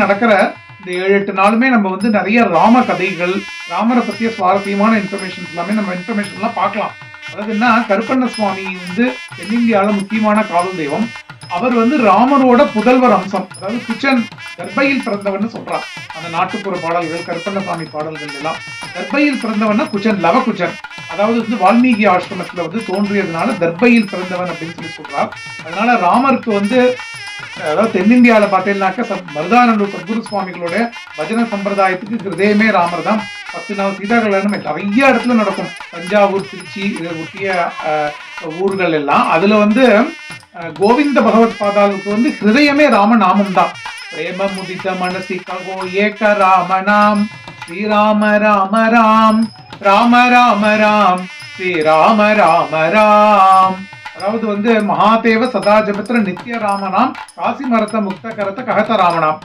நடக்கிற இந்த 7-8 நாளுமே நம்ம வந்து நிறைய ராம கதைகள், ராமரை பத்திய சுவாரஸ்யமான இன்ஃபர்மேஷன்ஸ் எல்லாமே நம்ம இன்ஃபர்மேஷன் எல்லாம் பார்க்கலாம். அதாவதுன்னா கருப்பண்ண சுவாமி வந்து தென்னிந்தியாவில முக்கியமான காவல் தெய்வம். அவர் வந்து ராமரோட புதல்வர் அம்சம். அதாவது குச்சன் கர்ப்பையில் பிறந்தவன் சொல்றான். அந்த நாட்டுப்புற பாடல்கள், கருப்பண்ண சுவாமி பாடல்கள் எல்லாம் கர்ப்பையில் பிறந்தவன்னா குச்சன், லவ குச்சன். அதாவது வந்து வால்மீகி ஆசிரமத்துல வந்து தோன்றியதுனால தர்பையில் பிறந்தவன் அப்படின்னு சொல்லி சொல்றார். அதனால ராமருக்கு வந்து அதாவது தென்னிந்தியாவில பார்த்தீங்கன்னாக்க மருதானந்தூர் சத்குரு சுவாமிகளோட பஜன சம்பிரதாயத்துக்கு ஹிருதயமே ராமர் தான். 10 நாள் சீதா கல்யாணம் நிறைய இடத்துல நடக்கும். தஞ்சாவூர், திருச்சி இதை ஒட்டிய ஊர்கள் எல்லாம். அதுல வந்து கோவிந்த பகவத் பாதாளுக்கு வந்து ஹிருதயமே ராமநாமம் தான். பிரேம முதித மனசி ககோ ஏக ராமநாம் ஸ்ரீராம ராம ராம் ராம ராம ராம் ஸ்ரீராம ராம ராம். அதாவது வந்து மகாதேவ சதா ஜபத்திர நித்ய ராமனாம் காசி மரத்த முக்த கரத்த ககத ராமனாம்.